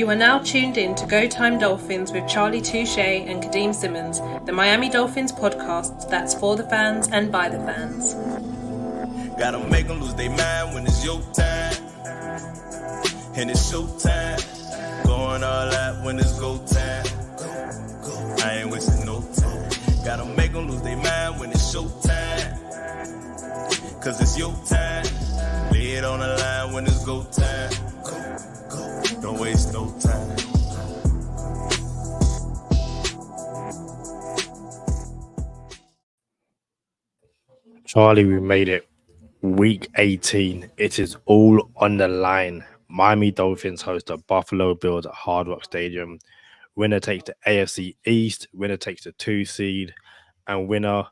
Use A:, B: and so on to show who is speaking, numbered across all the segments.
A: You are now tuned in to Go Time Dolphins with Charlie Touche and Kadeem Simmons, the Miami Dolphins podcast that's for the fans and by the fans.
B: Gotta make them lose their mind when it's your time. And it's showtime. Going all out when it's go time. I ain't wasting no time. Gotta make them lose their mind when it's showtime. Cause it's your time. Lay it on the line when it's go time. Don't waste no time.
C: Charlie, we made it. Week 18. It is all on the line. Miami Dolphins host the Buffalo Bills at Hard Rock Stadium. Winner takes the AFC East. Winner takes the 2 seed. And winner,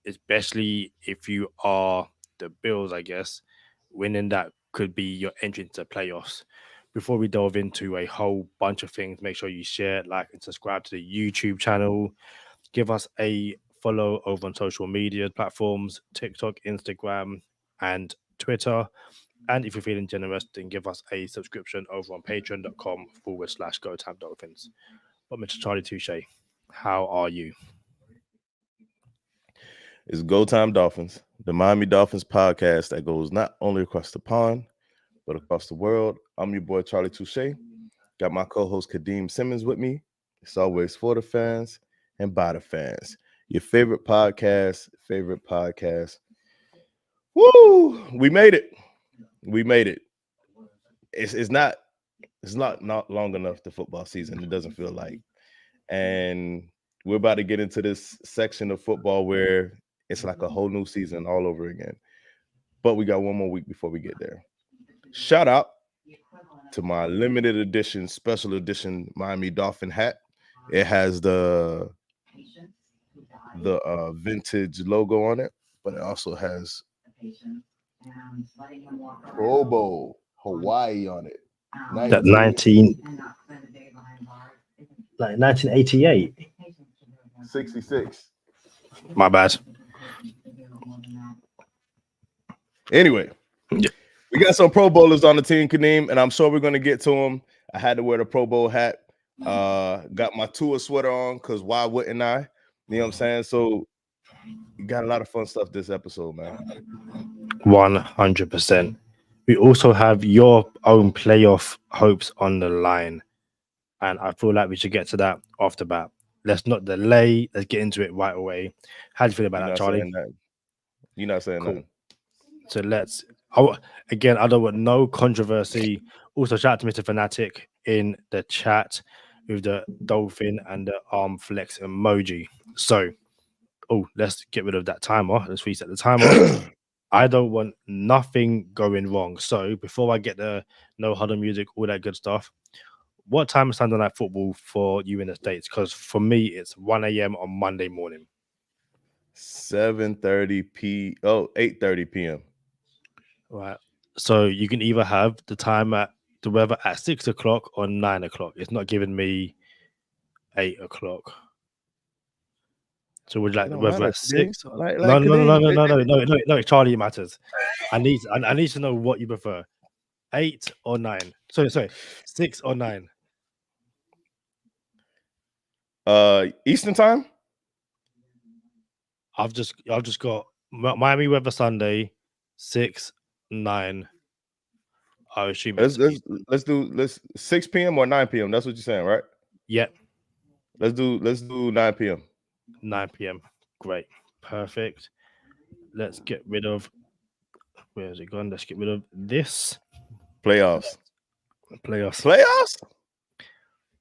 C: especially if you are the Bills, I guess, winning that could be your entry into playoffs. Before we delve into a whole bunch of things, make sure you share, like, and subscribe to the YouTube channel. Give us a follow over on social media platforms, TikTok, Instagram, and Twitter. And if you're feeling generous, then give us a subscription over on patreon.com/GoTimeDolphins. But Mr. Charlie Touche, how are you?
D: It's Go Time Dolphins, the Miami Dolphins podcast that goes not only across the pond, but across the world. I'm your boy, Charlie Touche. Got my co-host, Kadeem Simmons, with me. It's always for the fans and by the fans. Your favorite podcast. Woo! We made it. It's not long enough the football season. It doesn't feel like. And we're about to get into this section of football where it's like a whole new season all over again. But we got one more week before we get there. Shout out to my limited edition, special edition Miami Dolphin hat. It has the vintage logo on it, but it also has Pro Bowl Hawaii on it.
C: That 1988.
D: 66.
C: My bad.
D: Anyway,
C: Yeah.
D: We got some Pro Bowlers on the team, Kadeem, and I'm sure we're going to get to them. I had to wear the Pro Bowl hat. Got my Tua sweater on because why wouldn't I? You know what I'm saying? So you got a lot of fun stuff this episode, man.
C: 100%. We also have your own playoff hopes on the line. And I feel like we should get to that off the bat. Let's not delay. Let's get into it right away. How do you feel about that, Charlie?
D: You're not saying
C: Cool.
D: nothing.
C: So again, I don't want no controversy. Also, shout out to Mr. Fanatic in the chat with the dolphin and the arm flex emoji. So, let's get rid of that timer. Let's reset the timer. I don't want nothing going wrong. So, before I get the no huddle music, all that good stuff, what time is Sunday Night Football for you in the States? Because for me, it's 1 a.m. on Monday morning.
D: 8:30 p.m.
C: Right. So you can either have the time at the weather at 6 o'clock or 9 o'clock. It's not giving me 8 o'clock. So would you like the weather at 6? No, Charlie, it matters. I need to know what you prefer. 8 or 9. Sorry, 6 or 9.
D: Eastern time?
C: I've just got Miami weather Sunday, 6, 9. I assume
D: let's do 6 p.m. or 9 p.m. That's what you're saying, right?
C: Yep.
D: Let's do 9 p.m.
C: 9 p.m. Great. Perfect. Let's get rid of where is it gone? Let's get rid of this.
D: Playoffs.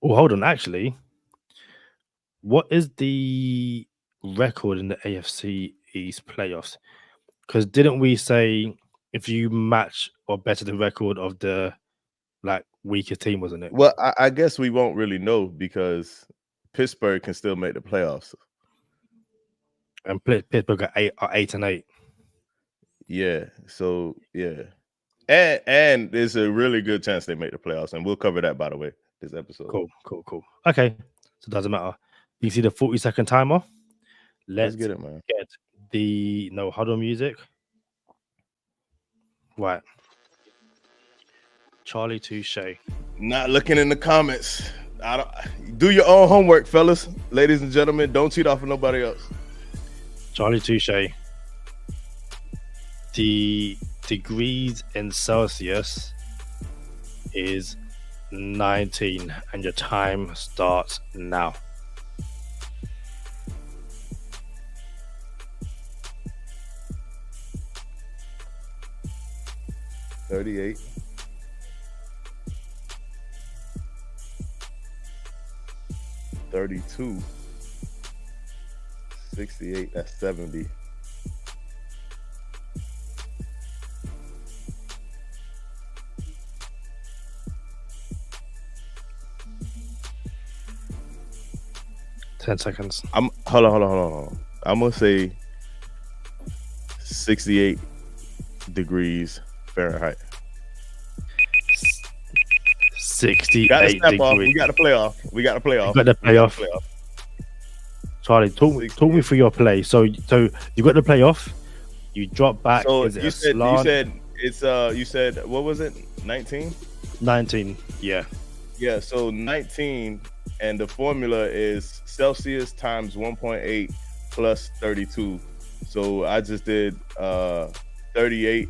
C: Oh, hold on. Actually, what is the record in the AFC East playoffs? Because didn't we say if you match or better the record of the weaker team, wasn't it?
D: Well, I guess we won't really know because Pittsburgh can still make the playoffs.
C: And Pittsburgh are 8-8.
D: Yeah. So yeah. And there's a really good chance they make the playoffs, and we'll cover that, by the way, this episode.
C: Cool. Okay. So it doesn't matter. You see the 40-second timer? Let's
D: get it, man.
C: Get the no huddle music. Right. Charlie Touche.
D: Not looking in the comments. Do your own homework, fellas, ladies and gentlemen. Don't cheat off of nobody else.
C: Charlie Touche. The degrees in Celsius is 19, and your time starts now.
D: $38. 32. 68. That's 70.
C: Ten seconds.
D: Hold on. I'm gonna say 68 degrees Fahrenheit.
C: 68
D: degrees.
C: degrees.
D: We got to play off.
C: You got the playoff. Charlie, talk me through your play. So you got the playoff. You drop back.
D: So
C: is it
D: you
C: a
D: said
C: slant?
D: you said what was it? 19?
C: 19. Yeah.
D: Yeah. So 19, and the formula is Celsius times 1.8 plus 32. So I just did 38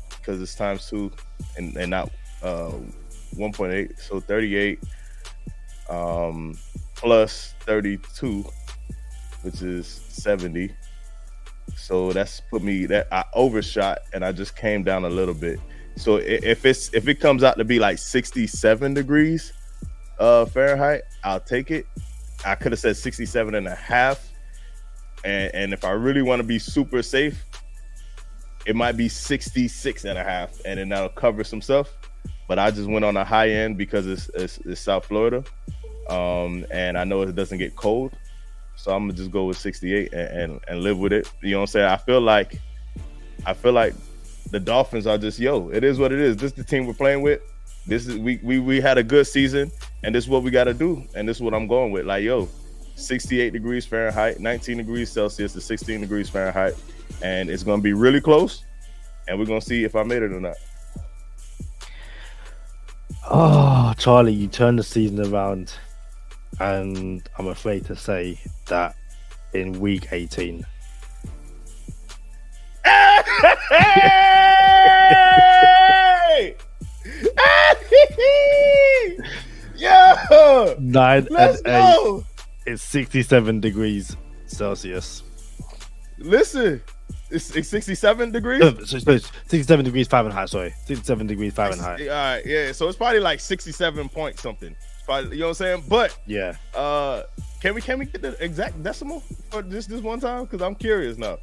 D: because it's times 2 and not 1.8. So 38 plus 32, which is 70. So that's put me that I overshot and I just came down a little bit. So if it comes out to be like 67 degrees Fahrenheit, I'll take it. I could have said 67 and a half. And if I really want to be super safe, it might be 66 and a half, and then that'll cover some stuff. But I just went on the high end because it's South Florida. And I know it doesn't get cold. So I'm gonna just go with 68 and live with it. You know what I'm saying? I feel like the Dolphins are just, it is what it is. This is the team we're playing with. This is we had a good season, and this is what we got to do, and this is what I'm going with. Like, 68 degrees Fahrenheit, 19 degrees Celsius to 16 degrees Fahrenheit, and it's gonna be really close, and we're gonna see if I made it or not.
C: Oh, Charlie, you turned the season around, and I'm afraid to say that in week 18.
D: Hey! Yo!
C: 9
D: Let's
C: and 8.
D: go!
C: It's 67 degrees Celsius.
D: Listen, it's 67 degrees.
C: So it's 67 degrees Fahrenheit. Sorry, 67 degrees Fahrenheit.
D: All right, yeah. So it's probably like 67 point something. It's probably, you know what I'm saying? But
C: yeah,
D: can we get the exact decimal for this one time? Because I'm curious now.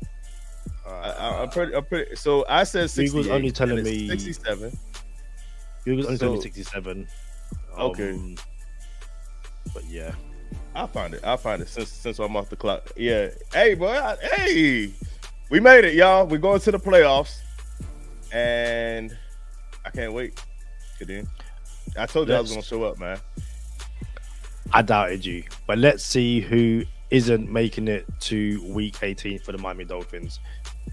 D: I'm pretty. So I said 68.
C: Google's only telling me
D: 67.
C: Google's only telling me 67.
D: Okay.
C: But yeah,
D: I'll find it since I'm off the clock. Yeah. Hey, boy. We made it, y'all. We're going to the playoffs, and I can't wait. I told you I was gonna show up, man.
C: I doubted you, but let's see who isn't making it to week 18 for the Miami Dolphins.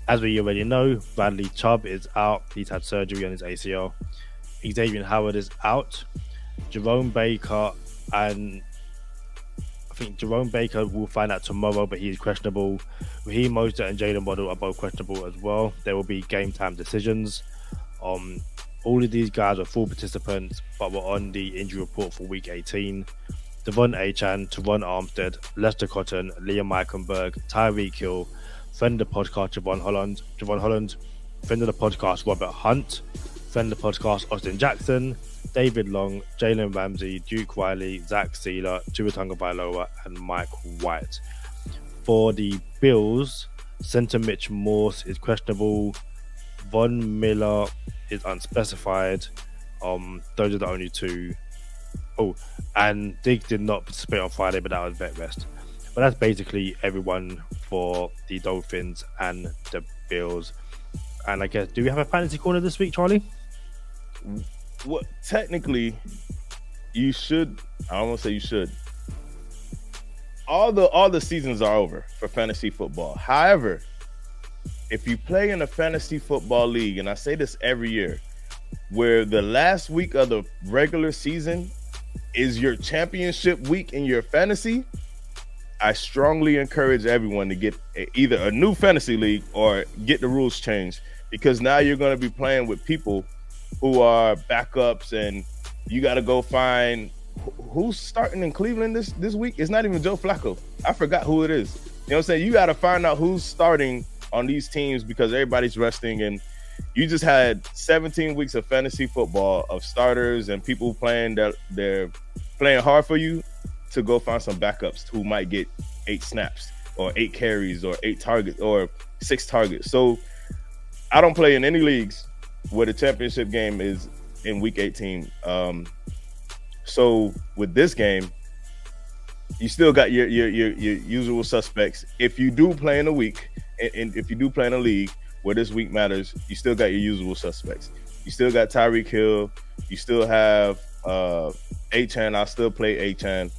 C: As we already know, Bradley Chubb is out. He's had surgery on his ACL. Xavier Howard is out. Jerome Baker, and I think Jerome Baker will find out tomorrow, but he's questionable. Raheem Mostert and Jalen Waddle are both questionable as well. There will be game time decisions. All of these guys are full participants, but were on the injury report for week 18. Devon Achane, Teron Armstead, Lester Cotton, Liam Eichenberg, Tyreek Hill, friend of the podcast, Javon Holland, friend of the podcast, Robert Hunt, friend of the podcast, Austin Jackson, David Long, Jalen Ramsey, Duke Riley, Zach Sealer, Tua Tagovailoa, and Mike White. For the Bills, center Mitch Morse is questionable. Von Miller is unspecified. Those are the only two. Oh, and Diggs did not participate on Friday, but that was vet rest. But that's basically everyone for the Dolphins and the Bills. And I guess, do we have a fantasy corner this week, Charlie?
D: Well, technically, you should. I don't want to say you should. All the seasons are over for fantasy football. However, if you play in a fantasy football league, and I say this every year, where the last week of the regular season is your championship week in your fantasy, I strongly encourage everyone to get either a new fantasy league or get the rules changed, because now you're going to be playing with people who are backups, and you got to go find who's starting in Cleveland this week. It's not even Joe Flacco. I forgot who it is. You know what I'm saying? You got to find out who's starting on these teams because everybody's resting, and you just had 17 weeks of fantasy football of starters and people playing that they're playing hard for you to go find some backups who might get 8 snaps or 8 carries or 8 targets or 6 targets. So I don't play in any leagues where the championship game is in week 18. So with this game, you still got your usual suspects. If you do play in a week, and if you do play in a league where this week matters, you still got your usual suspects. You still got Tyreek Hill. You still have Achane. I'll still play Achane.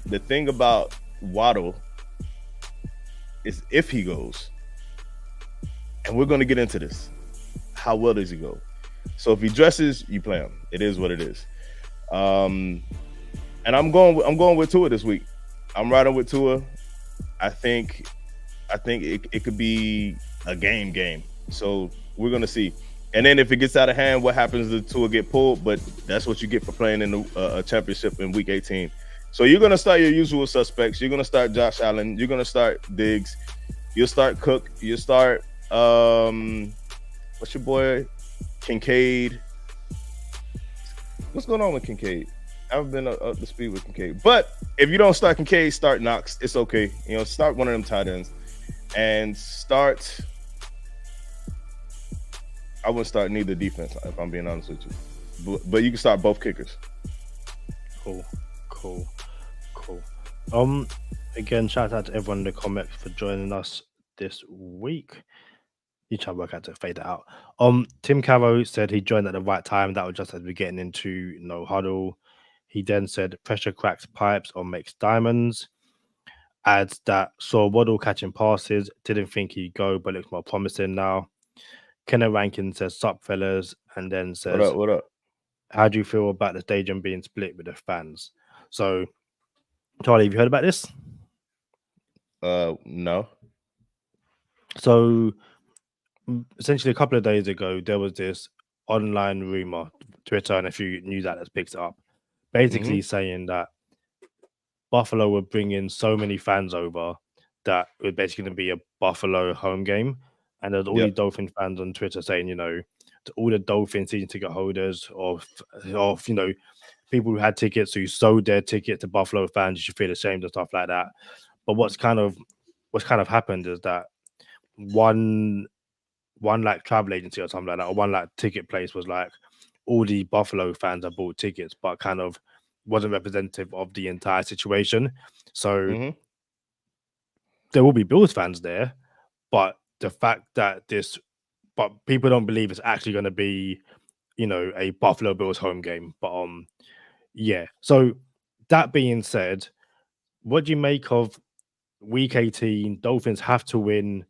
D: The thing about Waddle is if he goes, and we're going to get into this, how well does he go? So if he dresses, you play him. It is what it is. And I'm going with Tua this week. I'm riding with Tua. I think it could be a game. So we're going to see. And then if it gets out of hand, what happens to Tua get pulled? But that's what you get for playing in a championship in week 18. So you're going to start your usual suspects. You're going to start Josh Allen. You're going to start Diggs. You'll start Cook. You'll start, what's your boy? Kincaid. What's going on with Kincaid? I haven't been up to speed with Kincaid. But if you don't start Kincaid, start Knox. It's okay. You know, start one of them tight ends. And start... I wouldn't start neither defense, if I'm being honest with you. But you can start both kickers.
C: Cool. Again, shout out to everyone in the comments for joining us this week. You try to work out to fade it out. Tim Caro said he joined at the right time. That was just as we're getting into no huddle. He then said pressure cracks pipes or makes diamonds. Adds that saw Waddle catching passes. Didn't think he'd go, but looks more promising now. Kenneth Rankin says, "Sup, fellas," and then says,
D: What up?
C: How do you feel about the stadium being split with the fans? So, Charlie, have you heard about this?
D: No.
C: So, essentially, a couple of days ago, there was this online rumor, Twitter and a few news outlets picked it up, basically saying that Buffalo were bringing so many fans over that it was basically going to be a Buffalo home game. And there's all these Dolphin fans on Twitter saying, you know, to all the Dolphin season ticket holders of you know, people who had tickets who sold their ticket to Buffalo fans, you should feel ashamed and stuff like that. But what's kind of happened is that one like travel agency or something like that, or one like ticket place was like, all the Buffalo fans have bought tickets, but kind of wasn't representative of the entire situation. So there will be Bills fans there, but the fact that but people don't believe it's actually going to be, you know, a Buffalo Bills home game. But yeah. So that being said, what do you make of week 18? Dolphins have to win,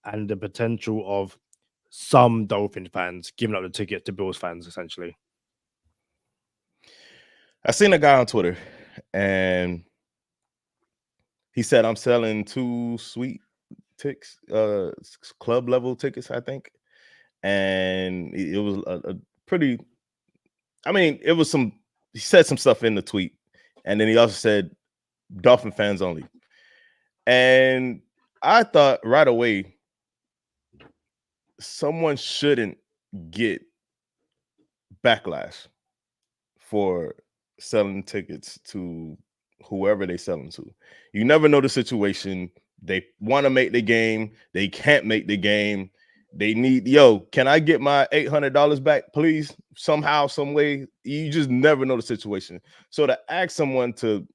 C: and the potential of some Dolphin fans giving up the ticket to Bills fans, essentially.
D: I seen a guy on Twitter, and he said, "I'm selling 2 sweet tickets, club level tickets, I think." And it was a pretty. I mean, it was some. He said some stuff in the tweet, and then he also said, "Dolphin fans only." And I thought right away, someone shouldn't get backlash for selling tickets to whoever they sell them to. You never know the situation. They want to make the game. They can't make the game. They need, can I get my $800 back, please? Somehow, some way. You just never know the situation. So to ask someone to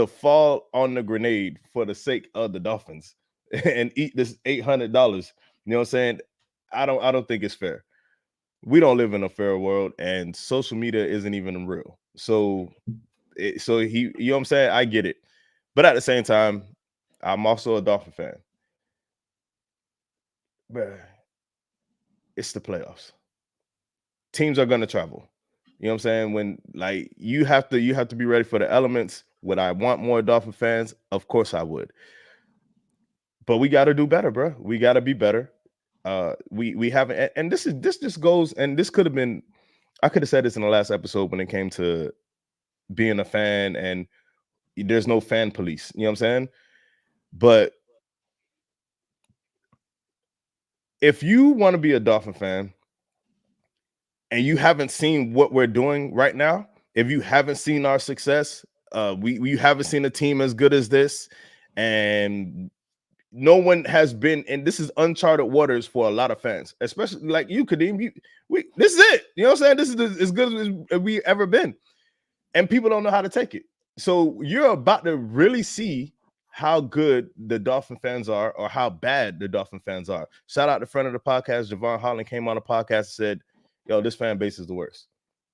D: fall on the grenade for the sake of the Dolphins and eat this $800, you know what I'm saying? I don't think it's fair. We don't live in a fair world, and social media isn't even real. So he, you know what I'm saying? I get it. But at the same time, I'm also a Dolphin fan. But it's the playoffs. teams are gonna travel. You know what I'm saying? When like you have to be ready for the elements. Would I want more Dolphin fans? Of course I would. But we got to do better, bro. We got to be better. We haven't, and this just goes, and this could have been, I could have said this in the last episode when it came to being a fan, and there's no fan police. You know what I'm saying? But if you want to be a Dolphin fan and you haven't seen what we're doing right now, if you haven't seen our success, we haven't seen a team as good as this, and no one has been, and this is uncharted waters for a lot of fans, especially like you, Kadeem. This is it. You know what I'm saying? This is as good as we ever been, and people don't know how to take it. So you're about to really see how good the Dolphin fans are, or how bad the Dolphin fans are. Shout out to friend of the podcast, Javon Holland, came on the podcast and said, "Yo, this fan base is the worst."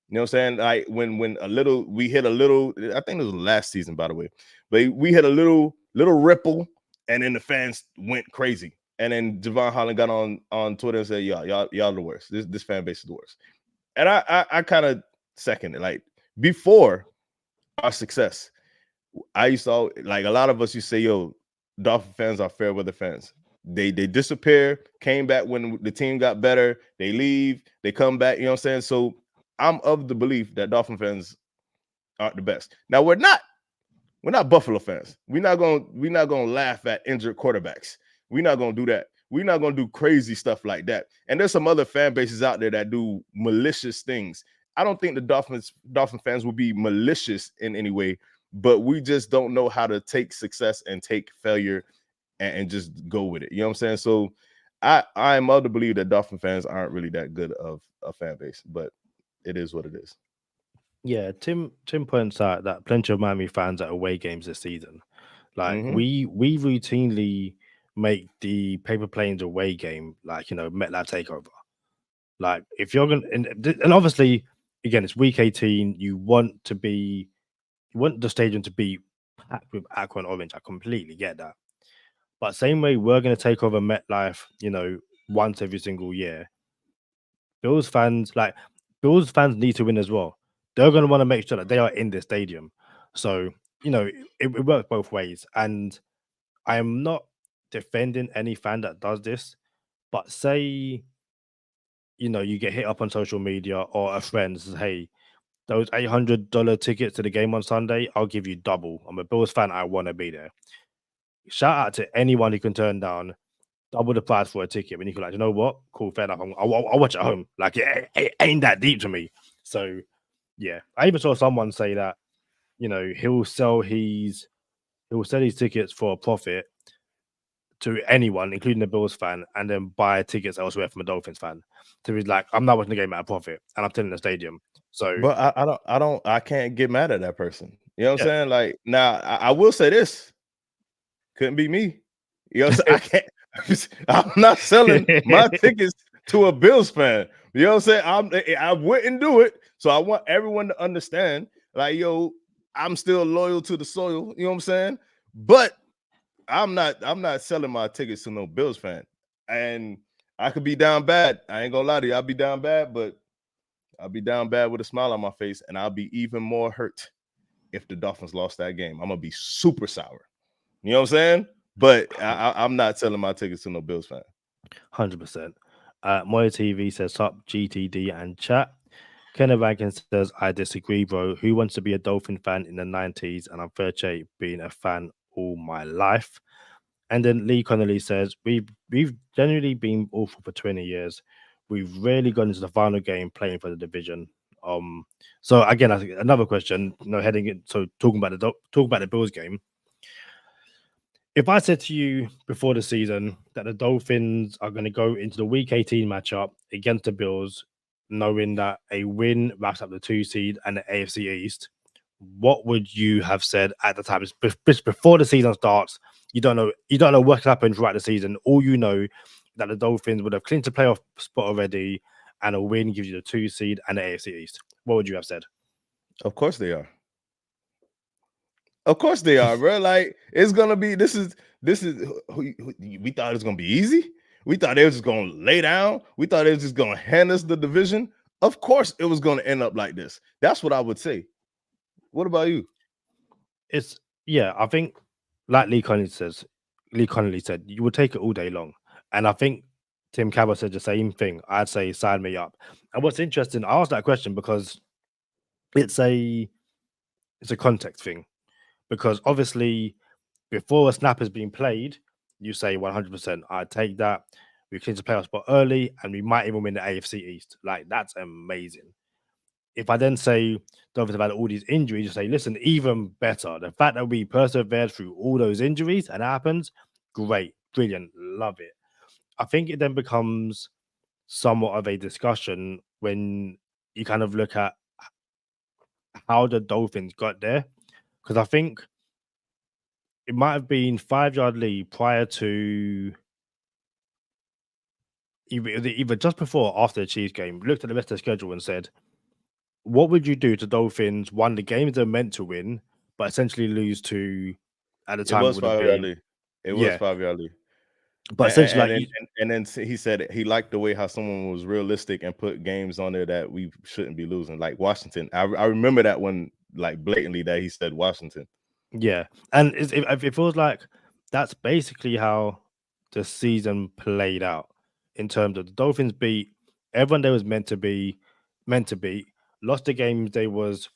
D: You know what I'm saying? Like when we hit a little, I think it was last season, by the way, but we hit a little ripple. And then the fans went crazy. And then Javon Holland got on Twitter and said, y'all the worst. This fan base is the worst. And I kind of second it. Like before our success, I used to like a lot of us used to say, yo, Dolphin fans are fair weather fans. They disappear, came back when the team got better, they leave, they come back, you know what I'm saying? So I'm of the belief that Dolphin fans aren't the best. Now we're not Buffalo fans. We're not gonna laugh at injured quarterbacks. We're not gonna do that. We're not gonna do crazy stuff like that. And there's some other fan bases out there that do malicious things. I don't think the Dolphin fans will be malicious in any way, but we just don't know how to take success and take failure and just go with it. You know what I'm saying? So I am of the belief that Dolphin fans aren't really that good of a fan base, but it is what it is.
C: Yeah, Tim points out that plenty of Miami fans at away games this season. Like we routinely make the Paper Planes away game like MetLife takeover. Like if you're gonna, and obviously again it's week 18, you want the stadium to be packed with aqua and orange. I completely get that, but same way we're gonna take over MetLife, once every single year. Bills fans need to win as well. They're going to want to make sure that they are in the stadium. So, it works both ways. And I am not defending any fan that does this, but say, you get hit up on social media or a friend says, hey, those $800 tickets to the game on Sunday, I'll give you double. I'm a Bills fan. I want to be there. Shout out to anyone who can turn down double the price for a ticket when you can, like, you know what? Cool, fair enough. I'll watch it at home. Like, it ain't that deep to me. So, yeah, I even saw someone say that, he'll sell his tickets for a profit to anyone, including the Bills fan, and then buy tickets elsewhere from a Dolphins fan. So he's like, I'm not watching the game at a profit, and I'm still in the stadium. So,
D: but I can't get mad at that person. You know what I'm saying? Like, now I will say this: couldn't be me. You know what I'm saying? I'm not selling my tickets to a Bills fan. You know what I'm saying? I wouldn't do it. So I want everyone to understand, like, yo, I'm still loyal to the soil. You know what I'm saying? But I'm not selling my tickets to no Bills fan. And I could be down bad. I ain't gonna lie to you. I'll be down bad, but I'll be down bad with a smile on my face, and I'll be even more hurt if the Dolphins lost that game. I'm gonna be super sour. You know what I'm saying? But I'm not selling my tickets to no Bills fan.
C: 100%. Moya TV says, "Sup GTD and chat." Kenneth Rankins says, "I disagree, bro. Who wants to be a Dolphin fan in the 90s? And I'm 38, being a fan all my life." And then Lee Connolly says, we've generally been awful for 20 years. We've rarely gone into the final game playing for the division. So again, I think another question, heading in, so talking about the Bills game. If I said to you before the season that the Dolphins are going to go into the Week 18 matchup against the Bills, knowing that a win wraps up the 2 seed and the AFC East, what would you have said at the time? It's before the season starts. You don't know what happened throughout the season. All you know that the Dolphins would have clinched a playoff spot already, and a win gives you the 2 seed and the AFC East. What would you have said?
D: Of course they are. Of course they are, bro. Like, it's gonna be. This is. We thought it was gonna be easy. We thought they was just gonna lay down. We thought they was just gonna hand us the division. Of course, it was going to end up like this. That's what I would say. What about you?
C: It's I think like Lee Connolly said, you would take it all day long. And I think Tim Cabot said the same thing. I'd say sign me up. And what's interesting, I asked that question because it's a context thing. Because obviously before a snap has been played, you say 100%, I'd take that. We clinch the playoff spot early and we might even win the AFC East. Like, that's amazing. If I then say Dolphins have had all these injuries, you say, listen, even better. The fact that we persevered through all those injuries and it happens, great, brilliant, love it. I think it then becomes somewhat of a discussion when you kind of look at how the Dolphins got there. Because I think it might have been 5-yard lead prior to either just before or after the Chiefs game, looked at the rest of the schedule and said, what would you do to Dolphins won the games they're meant to win, but essentially lose to at the
D: It
C: time it
D: was
C: would have
D: 5 yard
C: been
D: lead. It was
C: yeah.
D: 5 yard lead.
C: But essentially
D: And,
C: like
D: and then he said he liked the way how someone was realistic and put games on there that we shouldn't be losing, like Washington. I remember that one like blatantly that he said Washington.
C: yeah. And it feels like that's basically how the season played out in terms of the Dolphins beat everyone they was meant to beat, lost the games they was,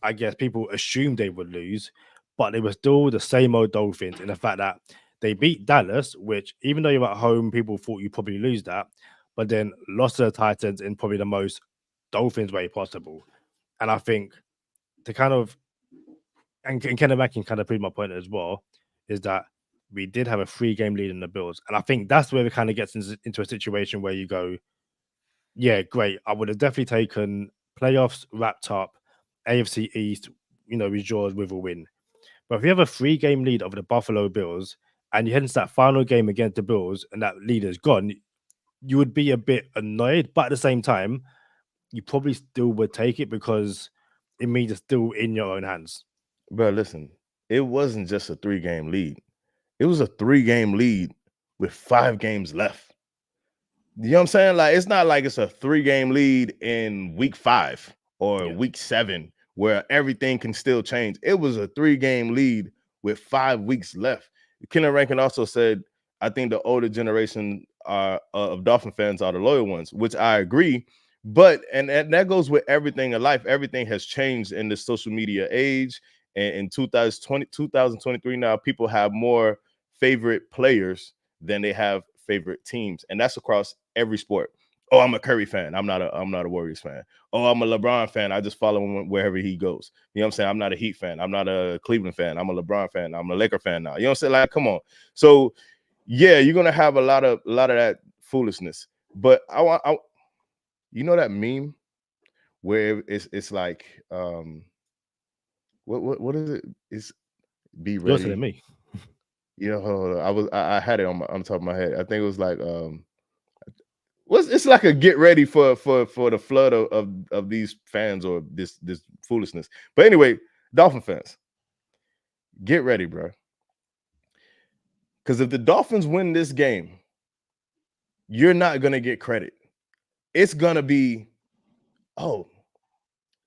C: I guess people assumed they would lose, but they were still the same old Dolphins in the fact that they beat Dallas, which even though you're at home, people thought you probably lose that, but then lost to the Titans in probably the most Dolphins way possible. And I think to kind of and Kenneth Mack can kind of prove my point as well, is that we did have a 3-game lead in the Bills. And I think that's where it kind of gets into a situation where you go, yeah, great. I would have definitely taken playoffs wrapped up, AFC East, with yours with a win. But if you have a 3-game lead over the Buffalo Bills and you head into that final game against the Bills and that lead is gone, you would be a bit annoyed. But at the same time, you probably still would take it because it means it's still in your own hands.
D: Bro, listen, it wasn't just a 3-game lead. It was a 3-game lead with 5 games left. You know what I'm saying? Like, it's not like it's a 3-game lead in week 5 or week 7 where everything can still change. It was a 3-game lead with 5 weeks left. Kenneth Rankin also said, I think the older generation of Dolphin fans are the loyal ones, which I agree. But and that goes with everything in life. Everything has changed in the social media age. And in 2023 now, people have more favorite players than they have favorite teams, and that's across every sport. Oh, I'm a Curry fan. I'm not a Warriors fan. Oh, I'm a LeBron fan. I just follow him wherever he goes. You know what I'm saying? I'm not a Heat fan. I'm not a Cleveland fan. I'm a LeBron fan. I'm a Laker fan now. You know what I'm saying? Like, come on. So, yeah, you're gonna have a lot of that foolishness. But I you know that meme where it's like what is it? It's be ready.
C: You're telling me.
D: You know, I had it on top of my head. I think it was like it's like a get ready for the flood of these fans or this foolishness. But anyway, Dolphin fans, get ready, bro. Because if the Dolphins win this game, you're not gonna get credit. It's gonna be, oh,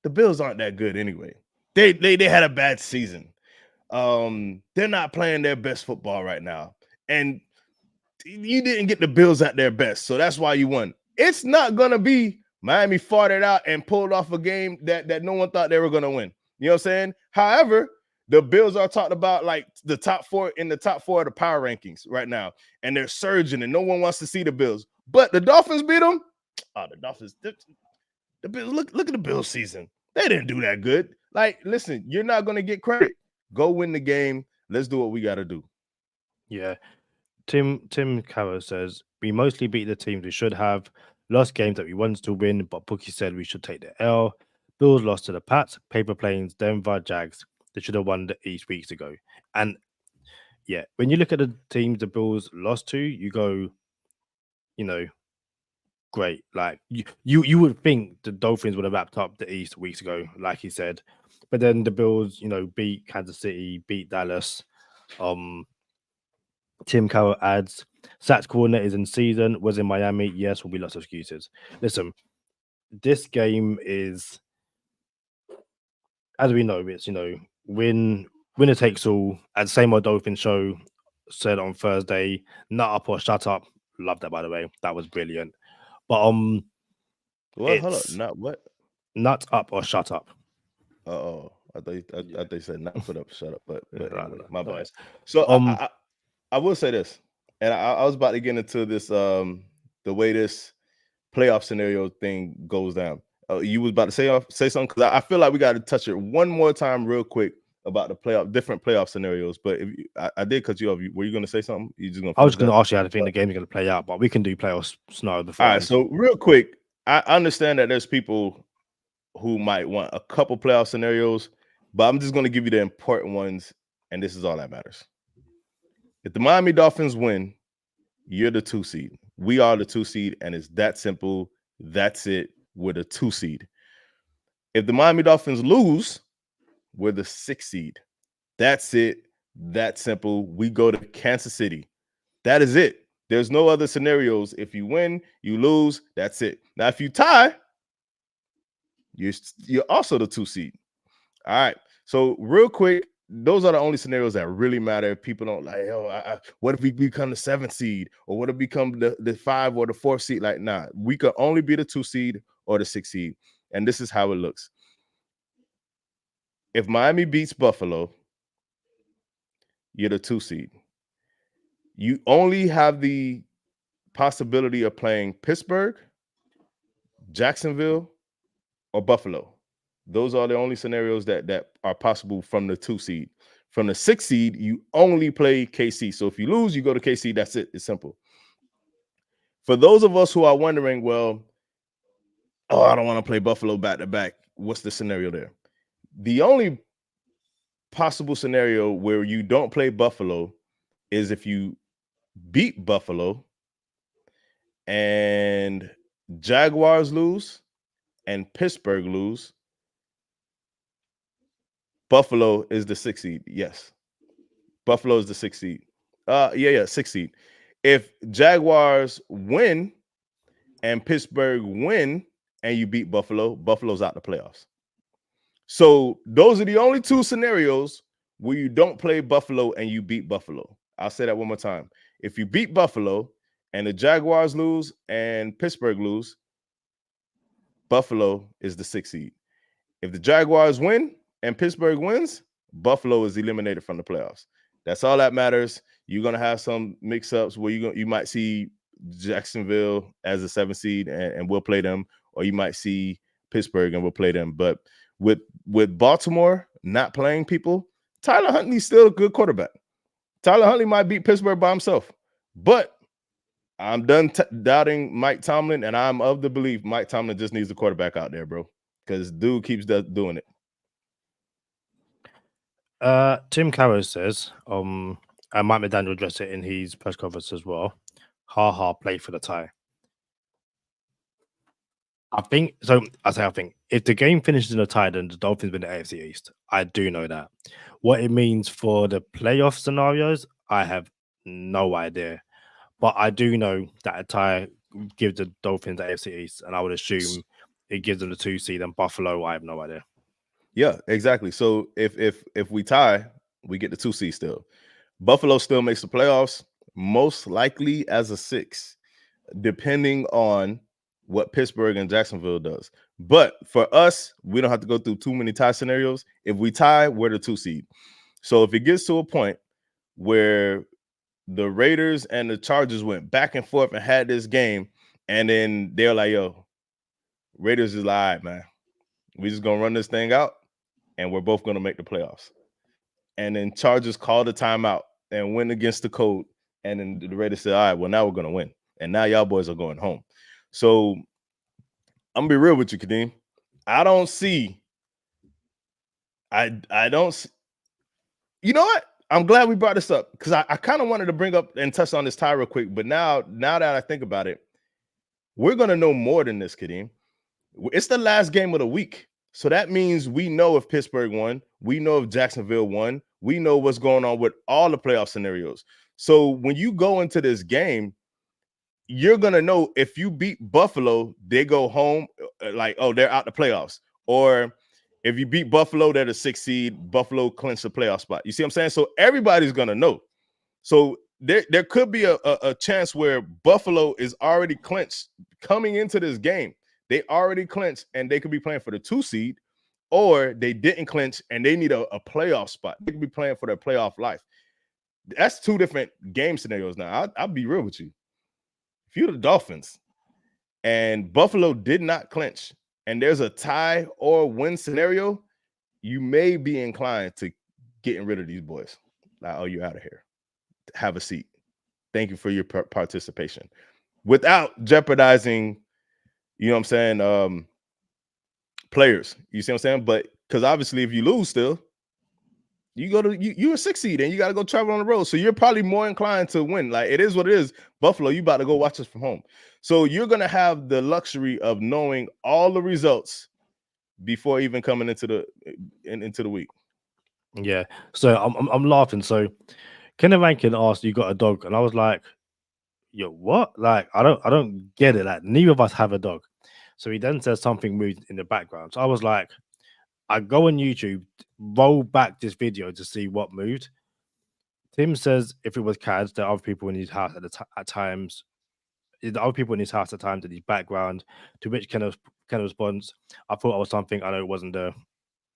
D: the Bills aren't that good anyway. They had a bad season. They're not playing their best football right now, and you didn't get the Bills at their best, so that's why you won. It's not gonna be Miami fought it out and pulled off a game that no one thought they were gonna win. You know what I'm saying? However, the Bills are talked about like the top 4 of the power rankings right now, and they're surging, and no one wants to see the Bills. But the Dolphins beat them. Oh, the Dolphins. The Bills. Look at the Bills season. They didn't do that good. Like, listen, you're not gonna get credit. Go win the game. Let's do what we got to do.
C: Yeah. Tim Carroll says, we mostly beat the teams we should have, lost games that we wanted to win, but Bookie said we should take the L. Bills lost to the Pats, Paper Planes, Denver, Jags. They should have won the East weeks ago. And yeah, when you look at the teams the Bills lost to, you go, great. Like you would think the Dolphins would have wrapped up the East weeks ago, like he said. But then the Bills, beat Kansas City, beat Dallas. Tim Carroll adds, Sats coordinator is in season, was in Miami. Yes, will be lots of excuses. Listen, this game is, as we know, it's winner takes all. As same old Dolphin show said on Thursday, nut up or shut up. Love that, by the way. That was brilliant. But
D: What? Hold up.
C: it's
D: Not what?
C: nut up or shut up.
D: Oh, I thought they said not put up, shut up. But anyway, my bad.
C: Nice.
D: So I will say this, and I was about to get into this the way this playoff scenario thing goes down. You was about to say something, because I feel like we got to touch it one more time real quick about the different playoff scenarios. But if I did cut you off, were you going to say something? You just going?
C: I was going to ask you how to think the game is going to play out, but we can do playoff scenario before.
D: All right. So real quick, I understand that there's people who might want a couple playoff scenarios, but I'm just going to give you the important ones, and this is all that matters. If the Miami Dolphins win, you're the 2 seed. We are the 2 seed, and it's that simple. That's it. We're the 2 seed. If the Miami Dolphins lose, we're the 6 seed. That's it. That simple. We go to Kansas City. That is it. There's no other scenarios. If you win, you lose. That's it. Now, if you tie, you're also the 2 seed. All right. So real quick, those are the only scenarios that really matter. People don't like, what if we become the 7th seed, or what if we become the 5 or the 4th seed? Like, nah, we could only be the 2 seed or the 6 seed. And this is how it looks. If Miami beats Buffalo, you're the 2 seed. You only have the possibility of playing Pittsburgh, Jacksonville, or Buffalo. Those are the only scenarios that are possible from the 2 seed. From the 6 seed, you only play KC. So if you lose, you go to KC. That's it. It's simple. For those of us who are wondering, well, I don't want to play Buffalo back-to-back. What's the scenario there? The only possible scenario where you don't play Buffalo is if you beat Buffalo and Jaguars lose and Pittsburgh lose. Buffalo is the 6th seed. Yes. Buffalo is the 6th seed. 6th seed. If Jaguars win and Pittsburgh win and you beat Buffalo, Buffalo's out the playoffs. So those are the only 2 scenarios where you don't play Buffalo and you beat Buffalo. I'll say that one more time. If you beat Buffalo and the Jaguars lose and Pittsburgh lose, Buffalo is the 6th seed. If the Jaguars win and Pittsburgh wins, Buffalo is eliminated from the playoffs. That's all that matters. You're going to have some mix-ups where you might see Jacksonville as a 7th seed and we'll play them, or you might see Pittsburgh and we'll play them. But with Baltimore not playing people, Tyler Huntley's still a good quarterback. Tyler Huntley might beat Pittsburgh by himself, but I'm done doubting Mike Tomlin, and I'm of the belief Mike Tomlin just needs a quarterback out there, bro, because dude keeps doing it.
C: Tim Carroll says, and Mike McDaniel addressed it in his press conference as well. Play for the tie. I think if the game finishes in a tie, then the Dolphins win the AFC East. I do know that. What it means for the playoff scenarios, I have no idea. But I do know that a tie gives the Dolphins the AFC East, and I would assume it gives them the 2 seed, and Buffalo, I have no idea.
D: Yeah, exactly. So if we tie, we get the 2 seed still. Buffalo still makes the playoffs, most likely as a 6, depending on what Pittsburgh and Jacksonville does. But for us, we don't have to go through too many tie scenarios. If we tie, we're the 2 seed. So if it gets to a point where the Raiders and the Chargers went back and forth and had this game, and then they're like, yo, Raiders is like, all right, man, we just gonna run this thing out, and we're both gonna make the playoffs. And then Chargers called a timeout and went against the code, and then the Raiders said, all right, well, now we're gonna win, and now y'all boys are going home. So I'm gonna be real with you, Kadeem. I don't see. You know what? I'm glad we brought this up, because I kind of wanted to bring up and touch on this tie real quick. But now that I think about it, we're going to know more than this, Kadeem. It's the last game of the week. So that means we know if Pittsburgh won. We know if Jacksonville won. We know what's going on with all the playoff scenarios. So when you go into this game, you're gonna know if you beat Buffalo, they go home like, oh, they're out the playoffs. Or if you beat Buffalo, they're the 6th seed. Buffalo clinch the playoff spot. You see what I'm saying? So everybody's gonna know. So there could be a chance where Buffalo is already clinched coming into this game. They already clinched and they could be playing for the 2 seed, or they didn't clinch and they need a playoff spot. They could be playing for their playoff life. That's 2 different game scenarios now. I'll be real with you. If you're the Dolphins and Buffalo did not clinch and there's a tie or win scenario, you may be inclined to getting rid of these boys. Like, oh, you're out of here. Have a seat. Thank you for your participation without jeopardizing, you know what I'm saying, players. You see what I'm saying? But because obviously if you lose still, you go to you're a 6th seed and you got to go travel on the road. So you're probably more inclined to win. Like, it is what it is. Buffalo, you about to go watch us from home. So you're gonna have the luxury of knowing all the results before even coming into the week.
C: Yeah. So I'm laughing. So Kenneth Rankin asked, "You got a dog?" And I was like, "Yo, what? Like, I don't get it. Like, neither of us have a dog." So he then says something moved in the background. So I was like, I go on YouTube, roll back this video to see what moved. Tim says if it was Cads, there are other people in his house at times. The other people in his house at times in his background. To which Kenneth responds, "I thought I was something. I know it wasn't the,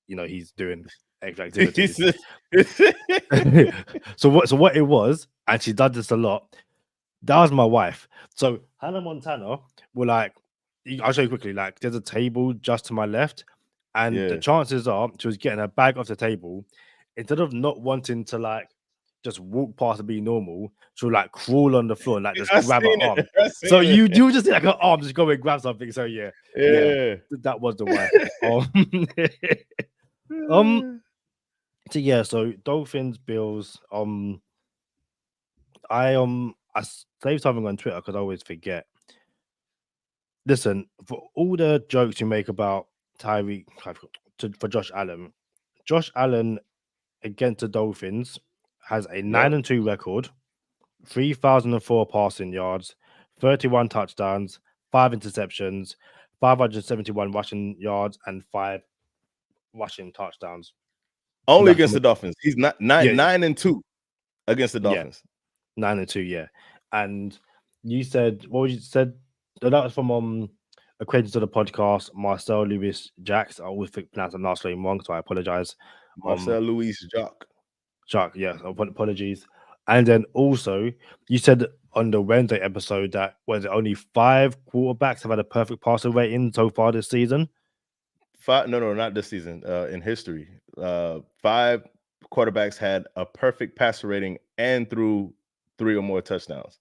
C: he's doing extra activities." So what it was, and she does this a lot. That was my wife. So Hannah Montana will like, I'll show you quickly. Like, there's a table just to my left, and the chances are she was getting her bag off the table. Instead of not wanting to like just walk past and be normal, she'll like crawl on the floor and like just grab her arm. So you just see like her arm just go and grab something. So yeah, that was the wife. So yeah, so Dolphins, Bills. I saved something on Twitter because I always forget. Listen, for all the jokes you make about Tyreek for Josh Allen against the Dolphins has a 9-2 record, 3,004 passing yards, 31 touchdowns, 5 interceptions, 571 rushing yards, and 5 rushing touchdowns.
D: Only against the Dolphins. He's not 9-2 against the Dolphins.
C: 9-2, yeah. And you said, what was you said? That was from acquaintance to the podcast, Marcel Louis Jacques. I always pronounce the last name wrong, so I apologize.
D: Marcel Louis
C: Jacques, yeah, apologies. And then also, you said on the Wednesday episode that was it only 5 quarterbacks have had a perfect passer rating so far this season?
D: 5? No, not this season. In history, 5 quarterbacks had a perfect passer rating and threw 3 or more touchdowns.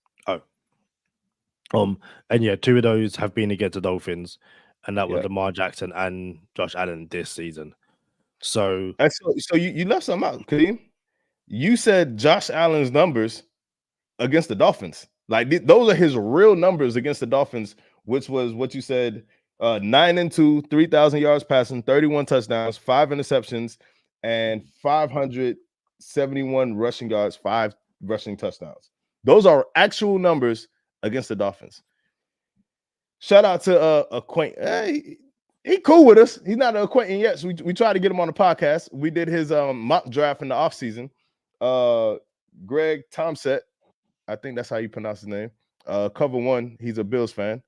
C: And yeah, 2 of those have been against the Dolphins, and that was Lamar Jackson and Josh Allen this season. So
D: you left something out, Kadeem. You said Josh Allen's numbers against the Dolphins. Like, those are his real numbers against the Dolphins, which was what you said: 9-2, 3,000 yards passing, 31 touchdowns, 5 interceptions, and 571 rushing yards, 5 rushing touchdowns. Those are actual numbers against the Dolphins. Shout out to acquaintance. Hey, he cool with us. He's not an acquaintance yet, so we tried to get him on the podcast. We did his mock draft in the offseason. Greg Tomset, I think that's how you pronounce his name. Cover 1. He's a Bills fan.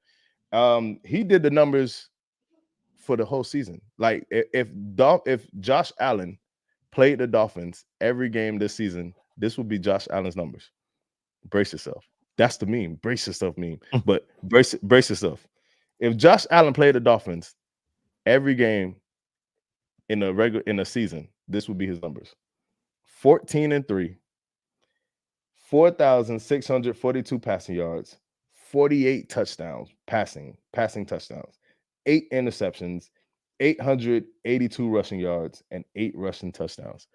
D: He did the numbers for the whole season. Like, if Josh Allen played the Dolphins every game this season, this would be Josh Allen's numbers. Brace yourself. That's the meme. Brace yourself meme. But brace yourself. If Josh Allen played the Dolphins every game in a season, this would be his numbers: 14-3, 4,642 passing yards, 48 touchdowns, passing touchdowns, 8 interceptions, 882 rushing yards, and 8 rushing touchdowns.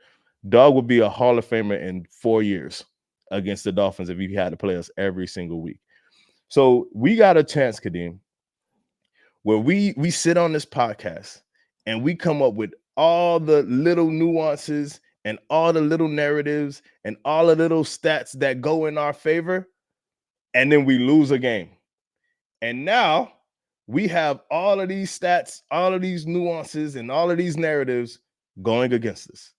D: Dog would be a Hall of Famer in 4 years against the Dolphins if he had to play us every single week. So we got a chance, Kadeem, where we sit on this podcast and we come up with all the little nuances and all the little narratives and all the little stats that go in our favor, and then we lose a game. And now we have all of these stats, all of these nuances, and all of these narratives going against us.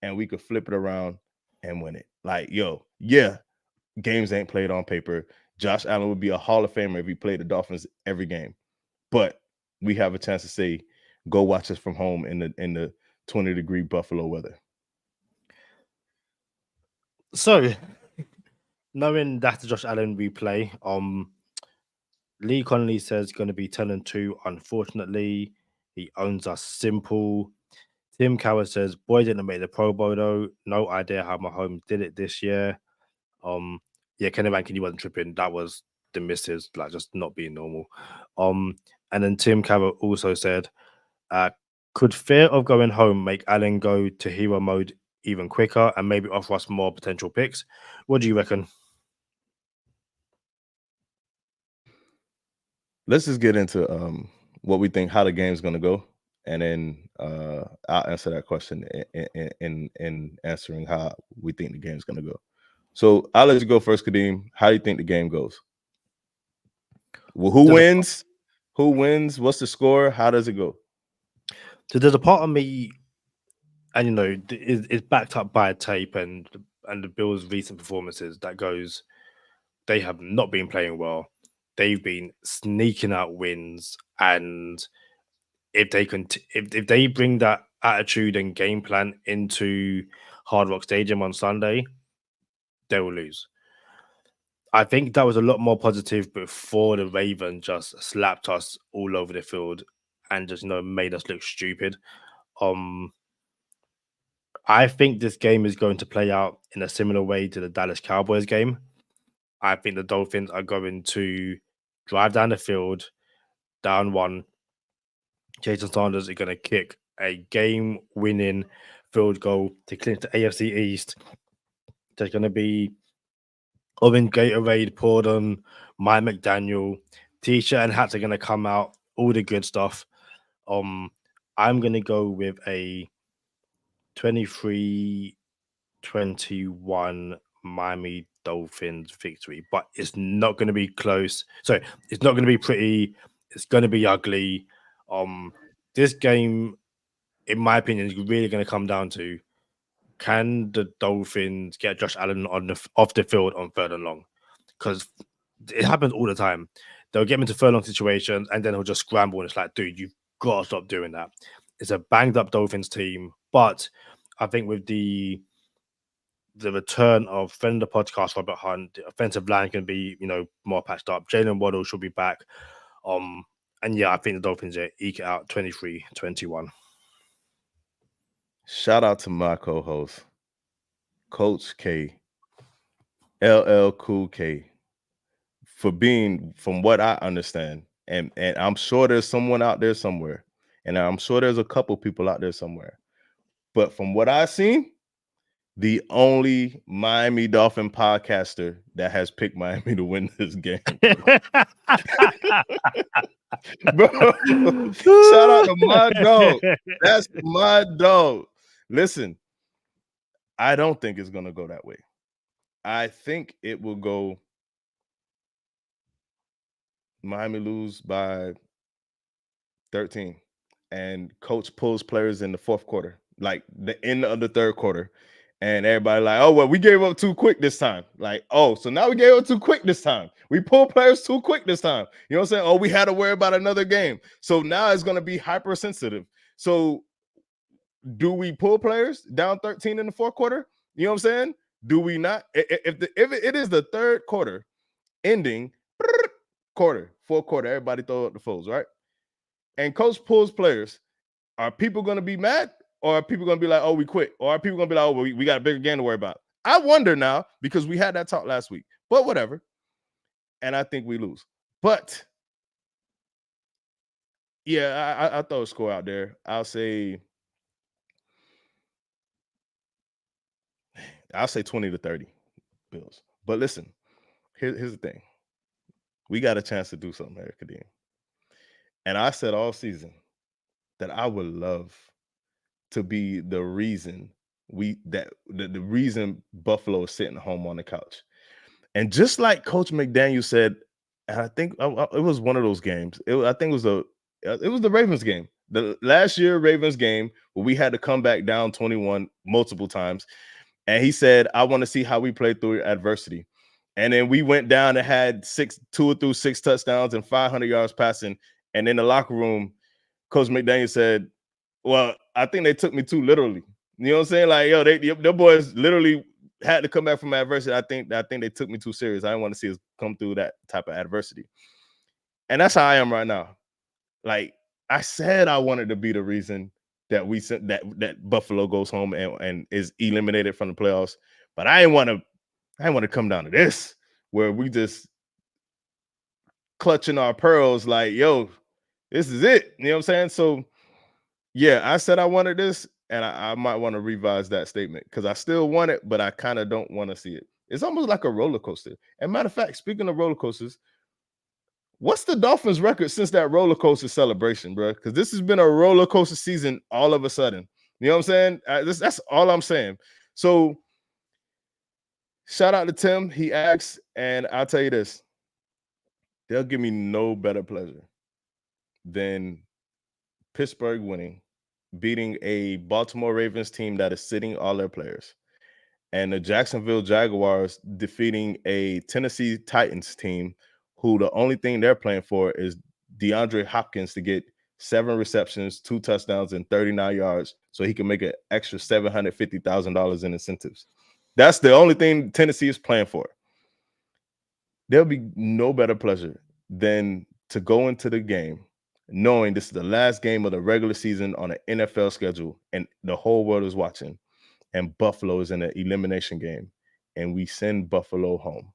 D: And we could flip it around and win it. Like, yo, yeah, games ain't played on paper. Josh Allen would be a Hall of Famer if he played the Dolphins every game. But we have a chance to say, go watch us from home in the 20-degree Buffalo weather.
C: So, knowing that's the Josh Allen replay, Lee Connolly says going to be 10-2. Unfortunately, he owns us simple. Tim Coward says, boy didn't make the Pro Bowl though. No idea how Mahomes did it this year. Yeah, Kenny Rankin, wasn't tripping. That was the misses, like just not being normal. And then Tim Coward also said, could fear of going home make Allen go to hero mode even quicker and maybe offer us more potential picks? What do you reckon?
D: Let's just get into what we think, how the game's going to go, and then I'll answer that question in answering how we think the game's going to go. So I'll let you go first, Kadeem. How do you think the game goes? Well, who wins? Who wins? What's the score? How does it go?
C: So there's a part of me, and you know, it's backed up by tape and the Bills' recent performances that goes, they have not been playing well. They've been sneaking out wins, and if they can, if they bring that attitude and game plan into Hard Rock Stadium on Sunday, they will lose. I think that was a lot more positive before the Ravens just slapped us all over the field and just made us look stupid. I think this game is going to play out in a similar way to the Dallas Cowboys game. I think the Dolphins are going to drive down the field, down one. Jason Sanders is going to kick a game-winning field goal to clinch the AFC East. There's going to be oven Gatorade poured on Mike McDaniel. T-shirt and hats are going to come out. All the good stuff. I'm going to go with a 23-21 Miami Dolphins victory, but it's not going to be close. So it's not going to be pretty. It's going to be ugly. This game, in my opinion, is really going to come down to, can the Dolphins get Josh Allen off the field on 3rd and long? Because it happens all the time. They'll get him into 3rd and long situations, and then he'll just scramble, and it's like, dude, you've got to stop doing that. It's a banged up Dolphins team, but I think with the return of friend of the podcast, Robert Hunt, the offensive line can be, more patched up. Jalen Waddle should be back. And yeah, I think the Dolphins eke it out 23-21.
D: Shout out to my co-host, Coach K, LL Cool K, for being, from what I understand, and I'm sure there's someone out there somewhere, and I'm sure there's a couple people out there somewhere, but from what I've seen, the only Miami Dolphin podcaster that has picked Miami to win this game. Bro, shout out to my dog. That's my dog. Listen, I don't think it's going to go that way. I think it will go Miami lose by 13, and coach pulls players in the 4th quarter, like the end of the 3rd quarter. And everybody like, oh, well, we gave up too quick this time. Like, oh, so now we gave up too quick this time. We pulled players too quick this time. You know what I'm saying? Oh, we had to worry about another game. So now it's going to be hypersensitive. So do we pull players down 13 in the 4th quarter? You know what I'm saying? Do we not? If it is the 3rd quarter ending, quarter, 4th quarter, everybody throw up the foes, right? And coach pulls players, are people going to be mad? Or are people going to be like, oh, we quit? Or are people going to be like, oh, well, we got a bigger game to worry about? I wonder now, because we had that talk last week. But whatever. And I think we lose. But, yeah, I throw a score out there. I'll say 20-30 Bills. But listen, here's the thing. We got a chance to do something here, Kadeem. And I said all season that I would love to be the reason the reason Buffalo is sitting home on the couch. And just like Coach McDaniel said and I think it was one of those games. I think it was the Ravens game. The last year Ravens game where we had to come back down 21 multiple times. And he said, I want to see how we play through adversity. And then we went down and had 6 touchdowns and 500 yards passing. And in the locker room, Coach McDaniel said, well, I think they took me too literally. You know what I'm saying? Like, yo, their boys literally had to come back from adversity. I think they took me too serious. I didn't want to see us come through that type of adversity. And that's how I am right now. Like, I said I wanted to be the reason that we sent that Buffalo goes home and is eliminated from the playoffs. But I didn't want to come down to this where we just clutching our pearls like, yo, this is it. You know what I'm saying? So yeah, I said I wanted this, and I might want to revise that statement because I still want it, but I kind of don't want to see it. It's almost like a roller coaster. And matter of fact, speaking of roller coasters, what's the Dolphins record since that roller coaster celebration, bro? Because this has been a roller coaster season all of a sudden. You know what I'm saying? That's all I'm saying. So shout out to Tim. He asked, and I'll tell you this. They'll give me no better pleasure than Pittsburgh winning, beating a Baltimore Ravens team that is sitting all their players, and the Jacksonville Jaguars defeating a Tennessee Titans team who the only thing they're playing for is DeAndre Hopkins to get 7 receptions, 2 touchdowns, and 39 yards so he can make an extra $750,000 in incentives. That's the only thing Tennessee is playing for. There'll be no better pleasure than to go into the game knowing this is the last game of the regular season on an NFL schedule and the whole world is watching, and Buffalo is in an elimination game, and we send Buffalo home.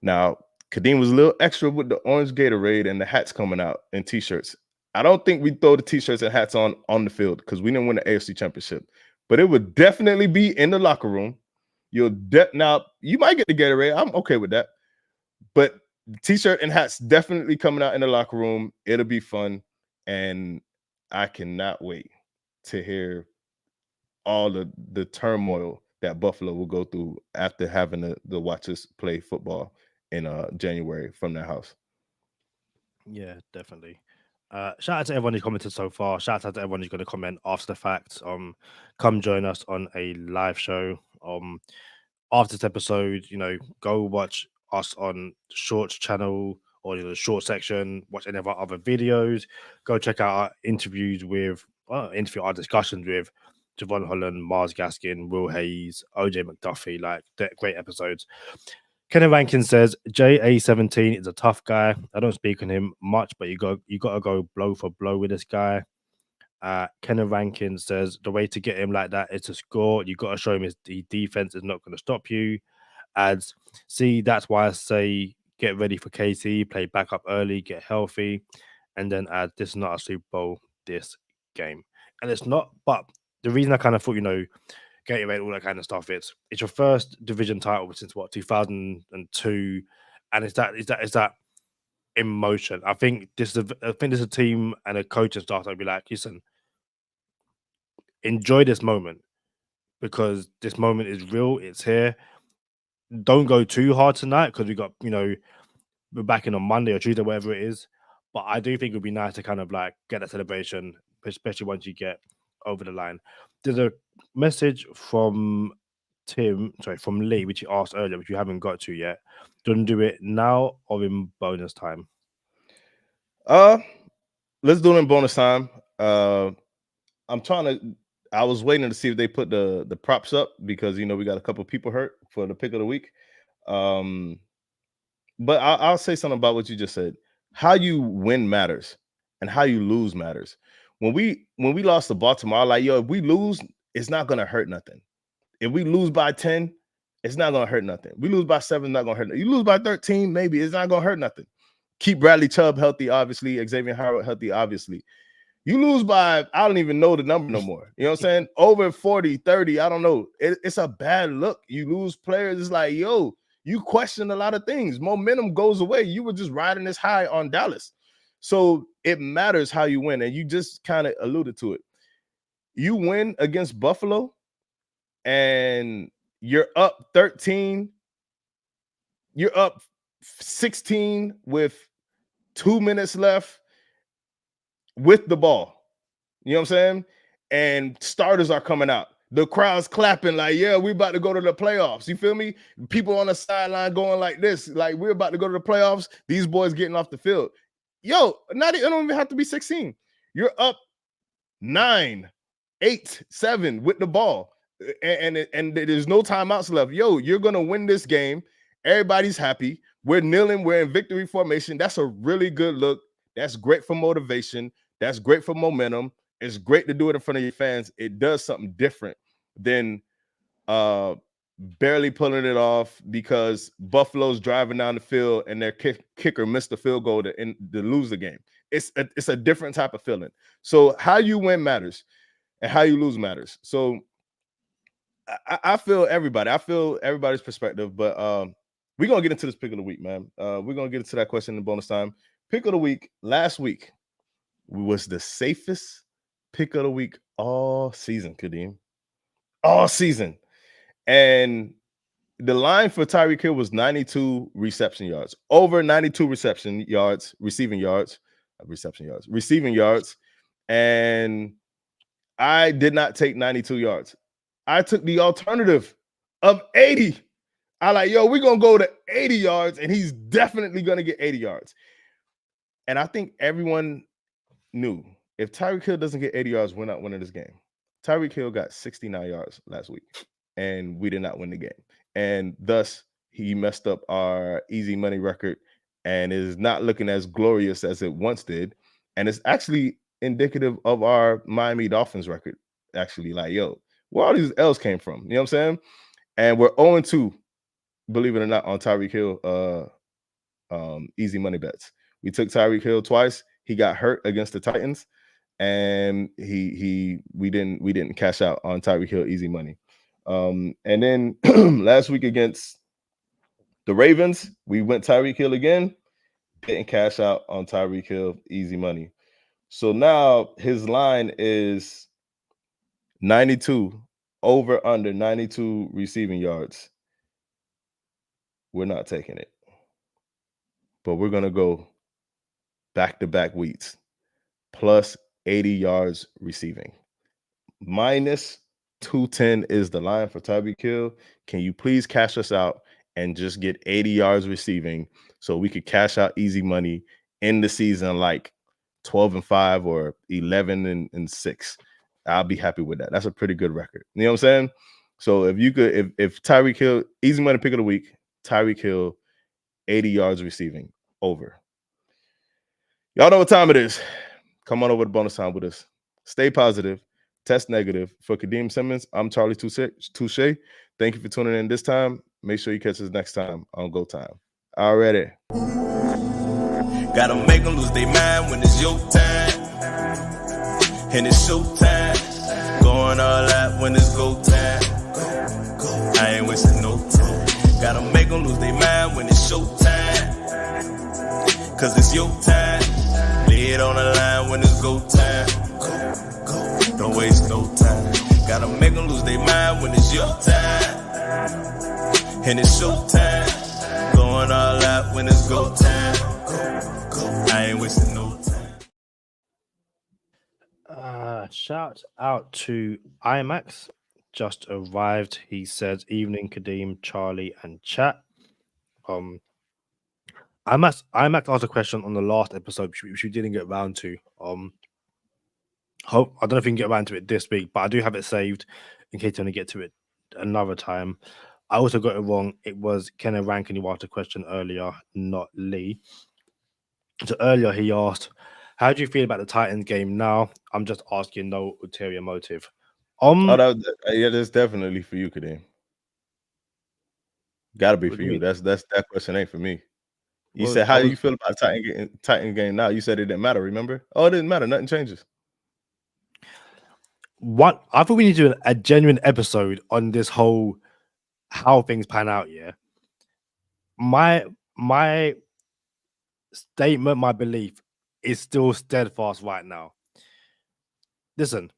D: Now, Kadeem was a little extra with the orange Gatorade and the hats coming out and T-shirts. I don't think we throw the T-shirts and hats on the field because we didn't win the AFC Championship, but it would definitely be in the locker room. Now, you might get the Gatorade. I'm okay with that. But T-shirt and hats definitely coming out in the locker room. It'll be fun. And I cannot wait to hear all the turmoil that Buffalo will go through after having the watch us play football in January from their house.
C: Yeah, definitely. Shout out to everyone who's commented so far. Shout out to everyone who's going to comment after the fact. Come join us on a live show. After this episode, go watch us on the Shorts channel or the short section. Watch any of our other videos. Go check out our interviews with our discussions with Javon Holland, Mars Gaskin, Will Hayes, OJ McDuffie. Like, they're great episodes. Kenneth Rankin says JA17 is a tough guy. I don't speak on him much, but you got to go blow for blow with this guy. Kenneth Rankin says the way to get him like that is to score. You got to show him his defense is not going to stop you. Adds, see, that's why I say get ready for KC, play back up early, get healthy, and then add, this is not a Super Bowl, this game. And it's not, but the reason I kind of thought, Gatorade, all that kind of stuff, it's your first division title since 2002, and it's that emotion. I think this is a team and a coaching staff that'll be like, listen, enjoy this moment because this moment is real. It's here. Don't go too hard tonight because we got, we're back in on Monday or Tuesday, whatever it is. But I do think it would be nice to kind of like get that celebration, especially once you get over the line. There's a message from Lee, which you asked earlier, which you haven't got to yet. Don't do it now or in bonus time.
D: Let's do it in bonus time. I was waiting to see if they put the props up because we got a couple people hurt for the pick of the week. But I'll say something about what you just said. How you win matters, and how you lose matters. When we lost to Baltimore, I'm like, yo, if we lose, it's not gonna hurt nothing. If we lose by 10, it's not gonna hurt nothing. We lose by 7, not gonna hurt nothing. You lose by 13, maybe it's not gonna hurt nothing. Keep Bradley Chubb healthy, obviously. Xavier Howard healthy, obviously. You lose by, I don't even know the number no more. You know what I'm saying? Over 40, 30, I don't know. It's a bad look. You lose players. It's like, yo, you question a lot of things. Momentum goes away. You were just riding this high on Dallas. So it matters how you win. And you just kind of alluded to it. You win against Buffalo and you're up 13. You're up 16 with 2 minutes left with the ball. You know what I'm saying? And starters are coming out. The crowd's clapping like, yeah, we're about to go to the playoffs. You feel me? People on the sideline going like this, like we're about to go to the playoffs. These boys getting off the field. Yo, it don't even have to be 16. You're up 9, 8, 7 with the ball. And there's no timeouts left. Yo, you're gonna win this game. Everybody's happy. We're kneeling, we're in victory formation. That's a really good look. That's great for motivation. That's great for momentum. It's great to do it in front of your fans. It does something different than barely pulling it off because Buffalo's driving down the field and their kicker missed the field goal to lose the game. It's a different type of feeling. So how you win matters and how you lose matters. So I feel everybody. I feel everybody's perspective, but we're going to get into this pick of the week, man. We're going to get into that question in bonus time. Pick of the week last week was the safest pick of the week all season, Kadeem. All season. And the line for Tyreek Hill was 92 reception yards. Over 92 receiving yards. And I did not take 92 yards. I took the alternative of 80. I like, yo, we're going to go to 80 yards, and he's definitely going to get 80 yards. And I think everyone knew if Tyreek Hill doesn't get 80 yards, we're not winning this game. Tyreek Hill got 69 yards last week, and we did not win the game. And thus, he messed up our easy money record and is not looking as glorious as it once did. And it's actually indicative of our Miami Dolphins record. Actually, like, yo, where all these L's came from. You know what I'm saying? And we're 0-2, believe it or not, on Tyreek Hill easy money bets. We took Tyreek Hill twice. He got hurt against the Titans, and we didn't cash out on Tyreek Hill easy money. And then last week against the Ravens, we went Tyreek Hill again, didn't cash out on Tyreek Hill easy money. So now his line is 92, over under 92 receiving yards. We're not taking it. But we're going to go back-to-back weeks, plus 80 yards receiving. Minus 210 is the line for Tyreek Hill. Can you please cash us out and just get 80 yards receiving so we could cash out easy money in the season like 12-5 or 11-6? I'll be happy with that. That's a pretty good record. You know what I'm saying? So if you could, if Tyreek Hill, easy money pick of the week, Tyreek Hill, 80 yards receiving, over. Y'all know what time it is. Come on over to bonus time with us. Stay positive. Test negative. For Kadeem Simmons, I'm Charlie Touche. Thank you for tuning in this time. Make sure you catch us next time on Go Time. Already.
B: Gotta make them lose their mind when it's your time. And it's showtime. Going all out when it's go time. I ain't wasting no time. Gotta make them lose their mind when it's showtime. Cause it's your time. Lay it on the line when it's go time. Don't waste no time. Gotta make them lose their mind when it's your time. And it's showtime. Going all out when it's go time. I ain't wasting no time.
C: Shout out to IMAX. Just arrived. He says, "Evening, Kadeem, Charlie, and chat." IMAX asked a question on the last episode, which we didn't get around to. Hope I don't know if we can get around to it this week, but I do have it saved in case you want to get to it another time. I also got it wrong. It was Kenneth Rankin who asked a question earlier, not Lee. So earlier he asked, "How do you feel about the Titans game now?" I'm just asking, no ulterior motive.
D: That's definitely for you, Kadeem. Gotta be for you. That question ain't for me. You said, "How do you feel about Titan game now?" You said it didn't matter. Remember? Oh, it didn't matter. Nothing changes.
C: What I thought we need to do a genuine episode on this whole how things pan out. Yeah, my statement, my belief is still steadfast right now. Listen,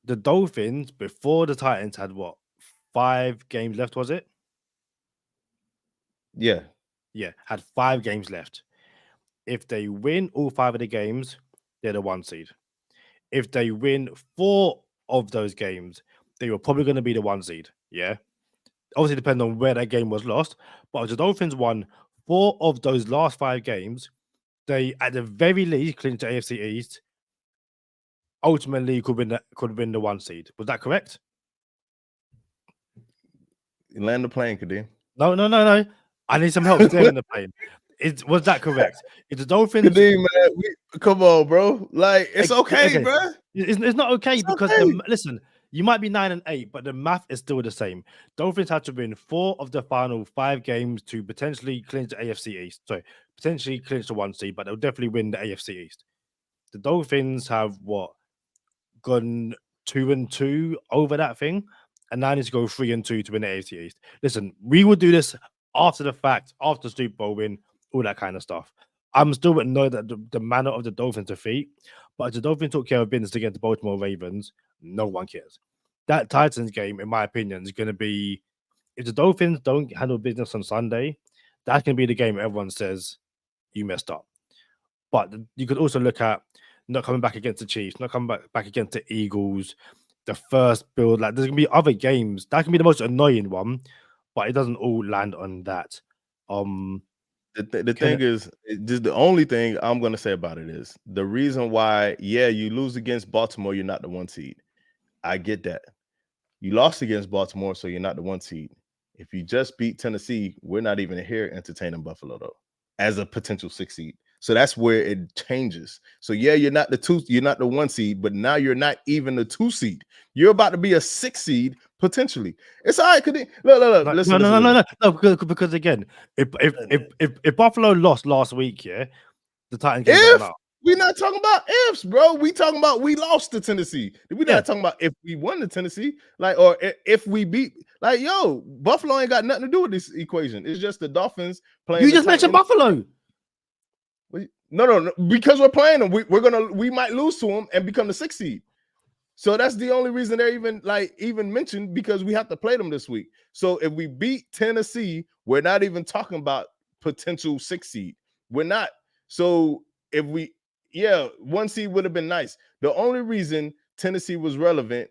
C: the Dolphins before the Titans had what, 5 games left? Was it?
D: Yeah.
C: had 5 games left. If they win all 5 of the games, they're the 1 seed. If they win 4 of those games, they were probably going to be the 1 seed. Yeah. Obviously, depending on where that game was lost. But if the Dolphins won 4 of those last 5 games, they at the very least clinched the AFC East. Ultimately, could win the 1 seed. Was that correct?
D: Land the plane, Kadeem.
C: No. I need some help steering the plane. Was that correct? If the Dolphins,
D: Kadeem, man, come on, bro. Like, it's okay, bro.
C: It's not okay
D: It's
C: because
D: okay.
C: listen, you might be 9-8, but the math is still the same. Dolphins had to win 4 of the final 5 games to potentially clinch the AFC East. Sorry, potentially clinch the 1 seed, but they'll definitely win the AFC East. The Dolphins have gone 2-2 over that thing, and now need to go 3-2 to win the AFC East. Listen, we will do this after the fact, after Super Bowl win, all that kind of stuff. I'm still annoyed that the manner of the Dolphins defeat, but if the Dolphins took care of business against the Baltimore Ravens, no one cares. That Titans game, in my opinion, is going to be, if the Dolphins don't handle business on Sunday, that can be the game everyone says you messed up. But you could also look at not coming back against the Chiefs, not coming back against the Eagles, the first build. Like, there's gonna be other games that can be the most annoying one, but it doesn't all land on that.
D: The thing is, just the only thing I'm gonna say about it is the reason why, you lose against Baltimore, you're not the 1 seed. I get that. You lost against Baltimore, so you're not the 1 seed. If you just beat Tennessee, we're not even here entertaining Buffalo though, as a potential 6 seed. So that's where it changes. So you're not the 1 seed, but now you're not even the 2 seed. You're about to be a 6 seed potentially. It's all right. Look. Listen.
C: No, because again, if Buffalo lost last week, the Titans game doesn't matter.
D: We're not talking about ifs, bro. We talking about we lost to Tennessee. We're not talking about if we won to Tennessee, or if we beat. Buffalo ain't got nothing to do with this equation. It's just the Dolphins playing.
C: You just mentioned Buffalo.
D: No, because we're playing them. We might lose to them and become the 6th seed. So that's the only reason they're even mentioned, because we have to play them this week. So if we beat Tennessee, we're not even talking about potential 6th seed. We're not. So if 1 seed would have been nice. The only reason Tennessee was relevant,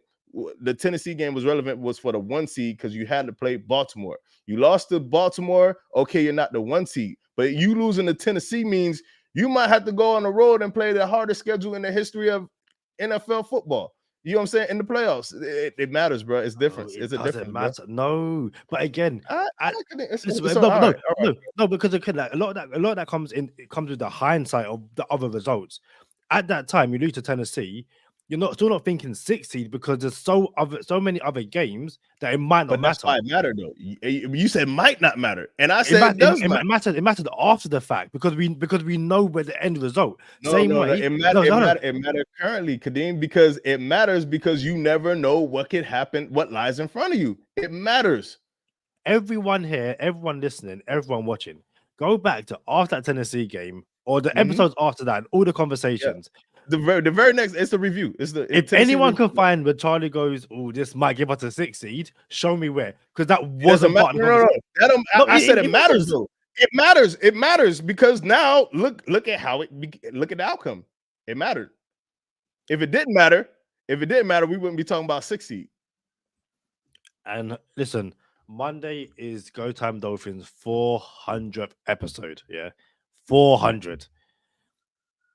D: the Tennessee game was relevant, was for the 1 seed, because you had to play Baltimore. You lost to Baltimore, okay, you're not the 1 seed. But you losing to Tennessee means you might have to go on the road and play the hardest schedule in the history of NFL football. You know what I'm saying? In the playoffs, it matters, bro. It's different. It's a difference.
C: Matter. No, but again, no, because again, a lot of that comes with the hindsight of the other results. At that time, you lose to Tennessee. You're still not thinking 6 seed, because there's so many other games that it might not matter.
D: That's why it mattered, though. You said might not matter, and I said
C: it matter. It mattered after the fact, because we know where the end result. It
D: matters currently, Kadeem, because it matters because you never know what could happen, what lies in front of you. It matters.
C: Everyone here, everyone listening, everyone watching, go back to after that Tennessee game or the episodes after that, and all the conversations.
D: Yeah. The very next, it's the review.
C: If anyone can find where Charlie goes, oh, this might give us a 6 seed, show me where, because that wasn't part of the conversation.
D: I said it matters though. It matters. It matters because now look at how look at the outcome. It mattered. If it didn't matter, we wouldn't be talking about 6 seed.
C: And listen, Monday is Go Time Dolphins 400th episode. 400.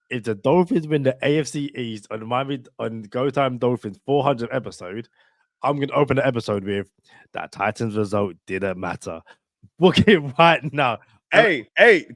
C: If the Dolphins win the AFC East on Go Time Dolphins 400th episode, I'm going to open the episode with that Titans result didn't matter. Book it right now.
D: Hey,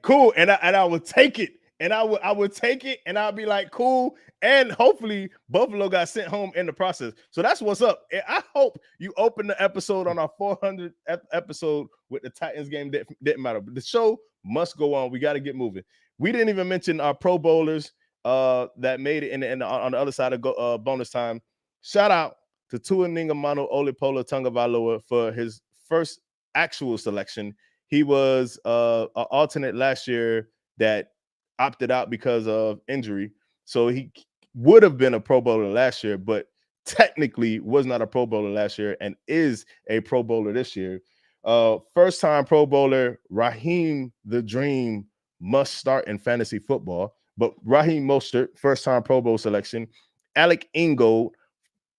D: cool. And I will take it. And I would take it, and I'll be like, cool. And hopefully Buffalo got sent home in the process. So that's what's up. And I hope you open the episode on our 400th episode with the Titans game that didn't matter. But the show must go on. We got to get moving. We didn't even mention our Pro Bowlers that made it on the other side of bonus time. Shout out to Tua Ningamano Olipola Tungavaloa for his first actual selection. He was an alternate last year that opted out because of injury. So he would have been a Pro Bowler last year, but technically was not a Pro Bowler last year and is a Pro Bowler this year. First time Pro Bowler Raheem the Dream must start in fantasy football. But Raheem Mostert, first time Pro Bowl selection. Alec Ingold,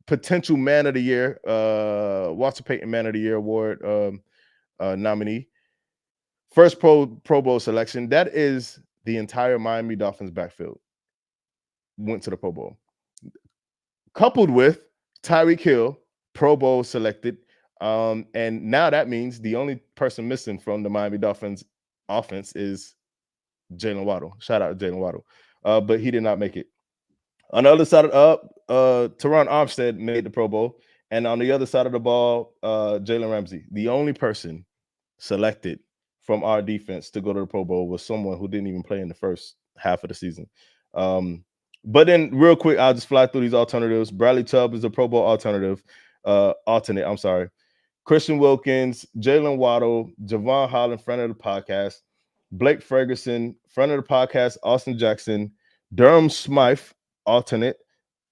D: potential Man of the Year, Walter Payton Man of the Year award nominee. First Pro Bowl selection. That is the entire Miami Dolphins backfield. Went to the Pro Bowl. Coupled with Tyreek Hill, Pro Bowl selected. And now that means the only person missing from the Miami Dolphins offense is Jalen Waddle. Shout out to Jalen Waddle. But he did not make it. On the other side of Teron Armstead made the Pro Bowl. And on the other side of the ball, Jalen Ramsey. The only person selected from our defense to go to the Pro Bowl was someone who didn't even play in the first half of the season. But then real quick, I'll just fly through these alternatives. Bradley Chubb is a Pro Bowl alternate. Christian Wilkins, Jalen Waddle, Javon Holland, friend of the podcast, Blake Ferguson, friend of the podcast, Austin Jackson, Durham Smythe, alternate,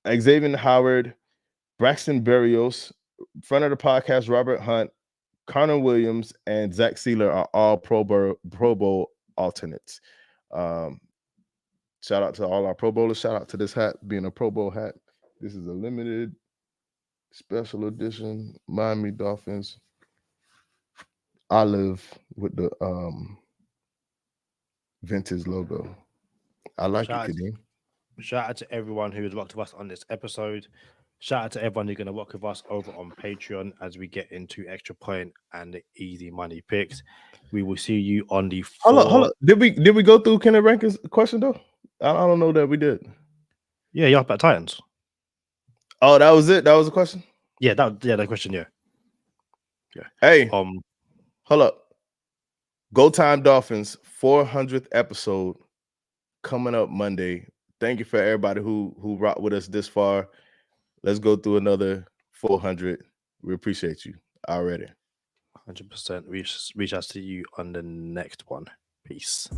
D: Xavier Howard, Braxton Berrios, friend of the podcast, Robert Hunt, Connor Williams, and Zach Sealer are all Pro Bowl alternates. Shout out to all our Pro Bowlers. Shout out to this hat being a Pro Bowl hat. This is a limited special edition Miami Dolphins olive with the vintage logo. I like it, Kadeem.
C: Shout out to everyone who has rocked with us on this episode. Shout out to everyone who's going to rock with us over on Patreon as we get into Extra Point and the Easy Money picks. We will see you on the
D: Hold up. Did we go through Kenneth Rankin's question though? I don't know that we did.
C: Yeah, you asked about Titans.
D: Oh, that was it. That was the question.
C: Yeah, that question. Yeah.
D: Hey, hold up. Go Time Dolphins 400th episode coming up Monday. Thank you for everybody who rocked with us this far. Let's go through another 400. We appreciate you already.
C: 100%. We shall see you on the next one. Peace.